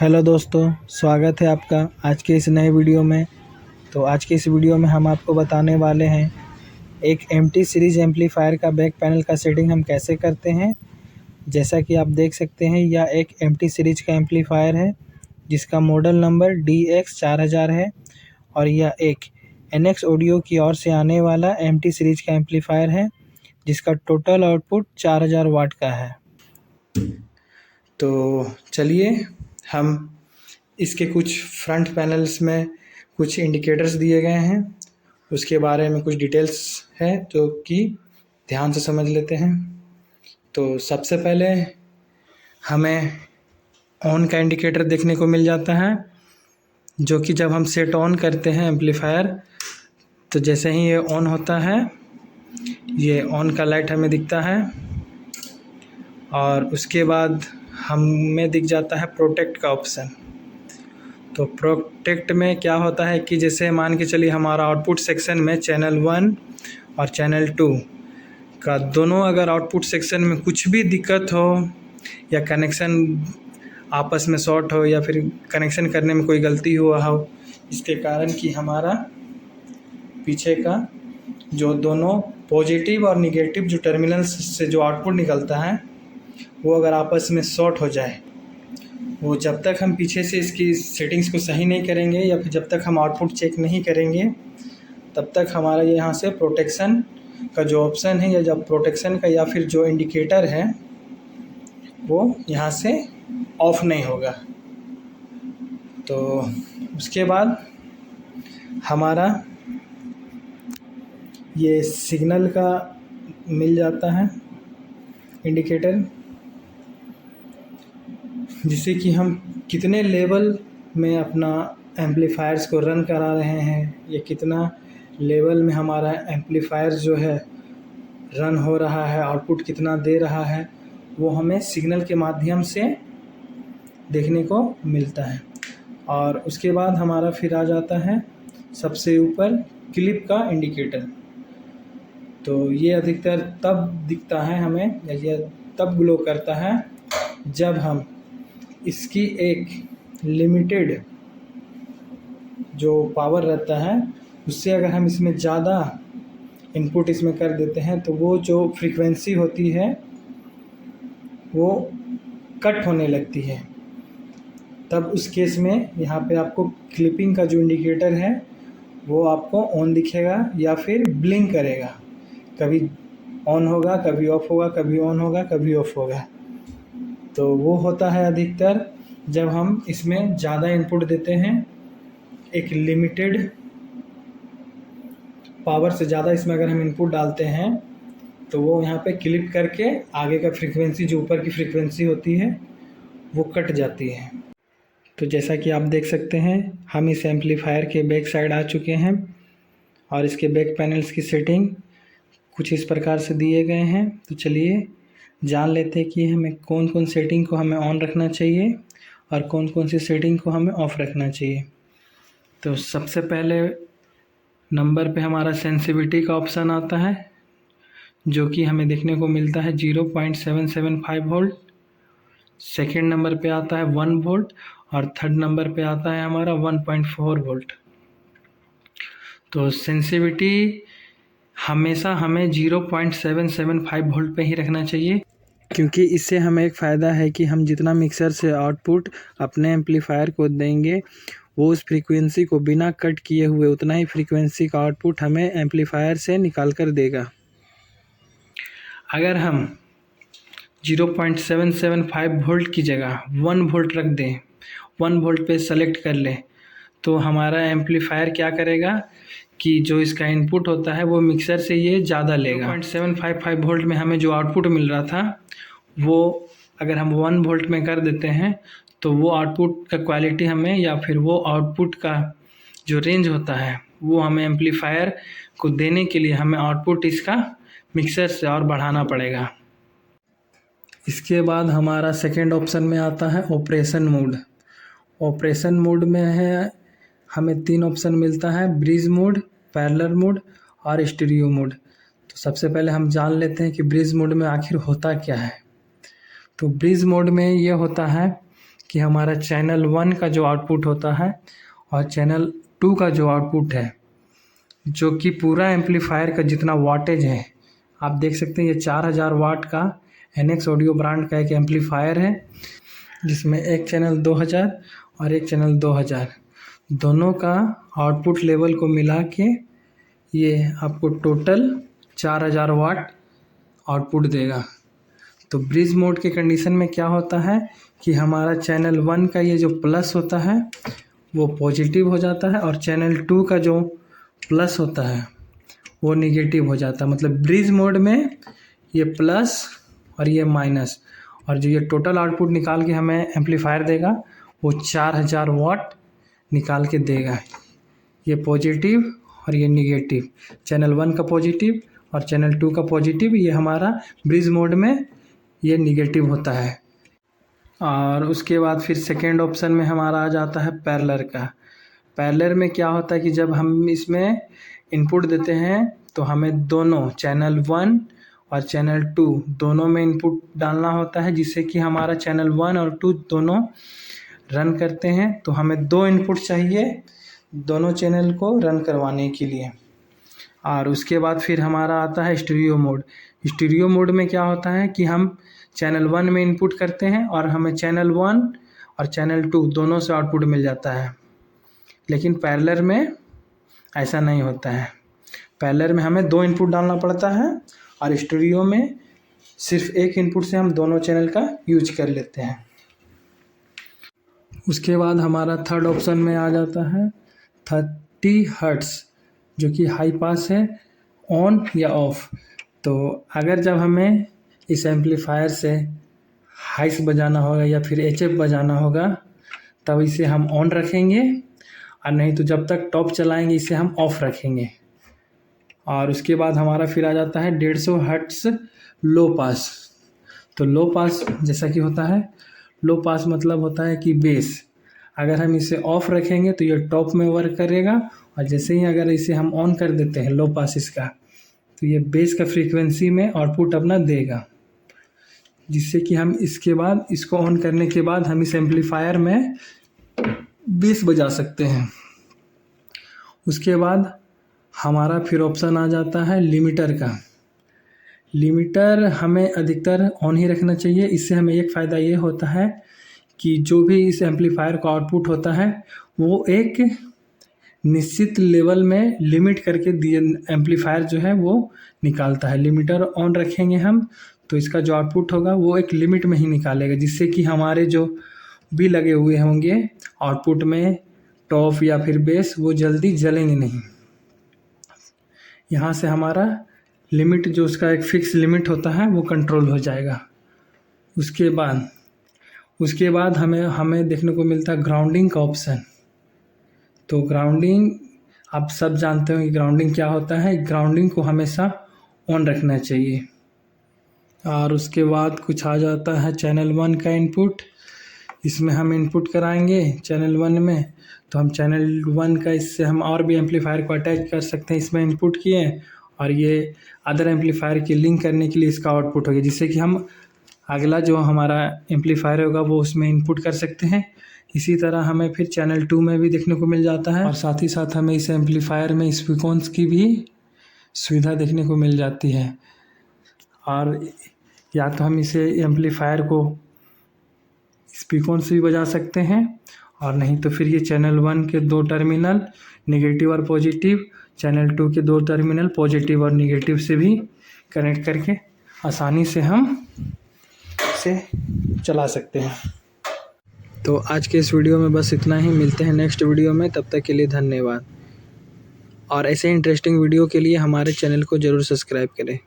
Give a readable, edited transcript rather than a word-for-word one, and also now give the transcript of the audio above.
Hello दोस्तों, स्वागत है आपका आज के इस नए वीडियो में। तो आज के इस वीडियो में हम आपको बताने वाले हैं एक एमटी सीरीज़ एम्पलीफायर का बैक पैनल का सेटिंग हम कैसे करते हैं। जैसा कि आप देख सकते हैं, यह एक एमटी सीरीज़ का एम्पलीफायर है जिसका मॉडल नंबर DX4000 है और यह एक NX ऑडियो की ओर से आने वाला एमटी सीरीज़ का एम्पलीफायर है जिसका टोटल आउटपुट 4000 वाट का है। तो चलिए हम इसके कुछ फ्रंट पैनल्स में कुछ इंडिकेटर्स दिए गए हैं, उसके बारे में कुछ डिटेल्स है जो कि ध्यान से समझ लेते हैं। तो सबसे पहले हमें ऑन का इंडिकेटर देखने को मिल जाता है, जो कि जब हम सेट ऑन करते हैं एम्पलीफायर तो जैसे ही ये ऑन होता है ये ऑन का लाइट हमें दिखता है और उसके बाद हमें दिख जाता है प्रोटेक्ट का ऑप्शन। तो प्रोटेक्ट में क्या होता है कि जैसे मान के चलिए हमारा आउटपुट सेक्शन में चैनल 1 और चैनल 2 का दोनों अगर आउटपुट सेक्शन में कुछ भी दिक्कत हो या कनेक्शन आपस में शॉर्ट हो या फिर कनेक्शन करने में कोई गलती हुआ हो, इसके कारण कि हमारा पीछे का जो दोनों पॉजिटिव और निगेटिव जो टर्मिनल्स से जो आउटपुट निकलता है वो अगर आपस में शॉर्ट हो जाए, वो जब तक हम पीछे से इसकी सेटिंग्स को सही नहीं करेंगे या फिर जब तक हम आउटपुट चेक नहीं करेंगे तब तक हमारा ये यहाँ से प्रोटेक्शन का जो ऑप्शन है या जब प्रोटेक्शन का या फिर जो इंडिकेटर है वो यहाँ से ऑफ नहीं होगा। तो उसके बाद हमारा ये सिग्नल का मिल जाता है इंडिकेटर, जिससे कि हम कितने लेवल में अपना एम्पलीफायर्स को रन करा रहे हैं या कितना लेवल में हमारा एम्पलीफायर जो है रन हो रहा है, आउटपुट कितना दे रहा है, वो हमें सिग्नल के माध्यम से देखने को मिलता है। और उसके बाद हमारा फिर आ जाता है सबसे ऊपर क्लिप का इंडिकेटर। तो ये अधिकतर तब दिखता है हमें या ये तब ग्लो करता है जब हम इसकी एक लिमिटेड जो पावर रहता है उससे अगर हम इसमें ज़्यादा इनपुट इसमें कर देते हैं तो वो जो फ्रीक्वेंसी होती है वो कट होने लगती है। तब उस केस में यहाँ पे आपको क्लिपिंग का जो इंडिकेटर है वो आपको ऑन दिखेगा या फिर ब्लिंक करेगा, कभी ऑन होगा कभी ऑफ होगा, कभी ऑन होगा कभी ऑफ होगा। तो वो होता है अधिकतर जब हम इसमें ज़्यादा इनपुट देते हैं, एक लिमिटेड पावर से ज़्यादा इसमें अगर हम इनपुट डालते हैं तो वो यहाँ पे क्लिप करके आगे का फ्रीक्वेंसी जो ऊपर की फ्रीक्वेंसी होती है वो कट जाती है। तो जैसा कि आप देख सकते हैं हम इस एम्पलीफायर के बैक साइड आ चुके हैं और इसके बैक पैनल्स की सेटिंग कुछ इस प्रकार से दिए गए हैं। तो चलिए जान लेते हैं कि हमें कौन कौन सेटिंग को हमें ऑन रखना चाहिए और कौन कौन सी सेटिंग को हमें ऑफ़ रखना चाहिए। तो सबसे पहले नंबर पे हमारा सेंसिटिविटी का ऑप्शन आता है, जो कि हमें देखने को मिलता है 0.775 वोल्ट। सेकेंड नंबर पे आता है 1 वोल्ट और थर्ड नंबर पे आता है हमारा 1.4 वोल्ट। तो सेंसिटिविटी हमेशा हमें 0.775 वोल्ट पे ही रखना चाहिए, क्योंकि इससे हमें एक फ़ायदा है कि हम जितना मिक्सर से आउटपुट अपने एम्पलीफायर को देंगे वो उस फ्रीक्वेंसी को बिना कट किए हुए उतना ही फ्रीक्वेंसी का आउटपुट हमें एम्पलीफायर से निकाल कर देगा। अगर हम 0.775 वोल्ट की जगह 1 वोल्ट रख दें, 1 वोल्ट पे सेलेक्ट कर लें, तो हमारा एम्पलीफायर क्या करेगा कि जो इसका इनपुट होता है वो मिक्सर से ये ज़्यादा लेगा। 0.755 वोल्ट में हमें जो आउटपुट मिल रहा था वो अगर हम 1 वोल्ट में कर देते हैं तो वो आउटपुट का क्वालिटी हमें या फिर वो आउटपुट का जो रेंज होता है वो हमें एम्पलीफायर को देने के लिए हमें आउटपुट इसका मिक्सर से और बढ़ाना पड़ेगा। इसके बाद हमारा सेकेंड ऑप्शन में आता है ऑपरेशन मोड। ऑपरेशन मोड में है हमें 3 ऑप्शन मिलता है, ब्रिज मोड, पैरेलल मोड और स्टीरियो मोड। तो सबसे पहले हम जान लेते हैं कि ब्रिज मोड में आखिर होता क्या है। तो ब्रिज मोड में ये होता है कि हमारा चैनल 1 का जो आउटपुट होता है और चैनल 2 का जो आउटपुट है, जो कि पूरा एम्पलीफायर का जितना वाटेज है, आप देख सकते हैं ये 4000 वाट का NX ऑडियो ब्रांड का एक एम्पलीफायर है, जिसमें एक चैनल 2000 और एक चैनल 2000 दोनों का आउटपुट लेवल को मिला के ये आपको टोटल 4000 वाट आउटपुट देगा। तो ब्रिज मोड के कंडीशन में क्या होता है कि हमारा चैनल 1 का ये जो प्लस होता है वो पॉजिटिव हो जाता है और चैनल 2 का जो प्लस होता है वो निगेटिव हो जाता है। मतलब ब्रिज मोड में ये प्लस और ये माइनस, और जो ये टोटल आउटपुट निकाल के हमें एम्पलीफायर देगा वो 4000 वाट निकाल के देगा। ये पॉजिटिव और ये निगेटिव, चैनल 1 का पॉजिटिव और चैनल 2 का पॉजिटिव, ये हमारा ब्रिज मोड में ये निगेटिव होता है। और उसके बाद फिर सेकेंड ऑप्शन में हमारा आ जाता है पैरेलल का। पैरेलल में क्या होता है कि जब हम इसमें इनपुट देते हैं तो हमें दोनों चैनल 1 और चैनल 2 दोनों में इनपुट डालना होता है, जिससे कि हमारा चैनल 1 और 2 दोनों रन करते हैं। तो हमें 2 इनपुट चाहिए दोनों चैनल को रन करवाने के लिए। और उसके बाद फिर हमारा आता है स्टीरियो मोड। स्टीरियो मोड में क्या होता है कि हम चैनल 1 में इनपुट करते हैं और हमें चैनल 1 और चैनल 2 दोनों से आउटपुट मिल जाता है। लेकिन पैरेलल में ऐसा नहीं होता है। पैरेलल में हमें 2 इनपुट डालना पड़ता है और स्टीरियो में सिर्फ एक इनपुट से हम दोनों चैनल का यूज कर लेते हैं। उसके बाद हमारा थर्ड ऑप्शन में आ जाता है 30 हर्ट्ज़, जो कि हाई पास है, ऑन या ऑफ। तो अगर जब हमें इस एम्पलीफायर से हाइस बजाना होगा या फिर HF बजाना होगा तब इसे हम ऑन रखेंगे, और नहीं तो जब तक टॉप चलाएंगे इसे हम ऑफ रखेंगे। और उसके बाद हमारा फिर आ जाता है 150 हर्ट्ज़ लो पास। तो लो पास जैसा कि होता है, लो पास मतलब होता है कि बेस, अगर हम इसे ऑफ रखेंगे तो ये टॉप में वर्क करेगा, और जैसे ही अगर इसे हम ऑन कर देते हैं लो पास इसका, तो ये बेस का फ्रीक्वेंसी में आउटपुट अपना देगा, जिससे कि हम इसके बाद इसको ऑन करने के बाद हम इस एम्पलीफायर में बेस बजा सकते हैं। उसके बाद हमारा फिर ऑप्शन आ जाता है लिमिटर का। लिमिटर हमें अधिकतर ऑन ही रखना चाहिए। इससे हमें एक फ़ायदा ये होता है कि जो भी इस एम्पलीफायर का आउटपुट होता है वो एक निश्चित लेवल में लिमिट करके दिए एम्पलीफायर जो है वो निकालता है। लिमिटर ऑन रखेंगे हम तो इसका जो आउटपुट होगा वो एक लिमिट में ही निकालेगा, जिससे कि हमारे जो भी लगे हुए होंगे आउटपुट में टॉप या फिर बेस वो जल्दी जलेंगे नहीं। यहाँ से हमारा लिमिट जो उसका एक फिक्स लिमिट होता है वो कंट्रोल हो जाएगा। उसके बाद हमें देखने को मिलता है ग्राउंडिंग का ऑप्शन। तो ग्राउंडिंग आप सब जानते हो कि ग्राउंडिंग क्या होता है। ग्राउंडिंग को हमेशा ऑन रखना चाहिए। और उसके बाद कुछ आ जाता है चैनल 1 का इनपुट। इसमें हम इनपुट कराएंगे चैनल 1 में, तो हम चैनल 1 का इससे हम और भी एम्पलीफायर को अटैच कर सकते हैं। इसमें इनपुट किए और ये अदर एम्पलीफायर की लिंक करने के लिए इसका आउटपुट हो गया, जिससे कि हम अगला जो हमारा एम्पलीफायर होगा वो उसमें इनपुट कर सकते हैं। इसी तरह हमें फिर चैनल 2 में भी देखने को मिल जाता है, और साथ ही साथ हमें इस एम्पलीफायर में स्पीकर्स की भी सुविधा देखने को मिल जाती है। और या तो हम इसे एम्पलीफायर को स्पीकर से भी बजा सकते हैं, और नहीं तो फिर ये चैनल 1 के 2 टर्मिनल नेगेटिव और पॉजिटिव, चैनल 2 के 2 टर्मिनल पॉजिटिव और नेगेटिव से भी कनेक्ट करके आसानी से हम इसे चला सकते हैं। तो आज के इस वीडियो में बस इतना ही। मिलते हैं नेक्स्ट वीडियो में, तब तक के लिए धन्यवाद। और ऐसे इंटरेस्टिंग वीडियो के लिए हमारे चैनल को ज़रूर सब्सक्राइब करें।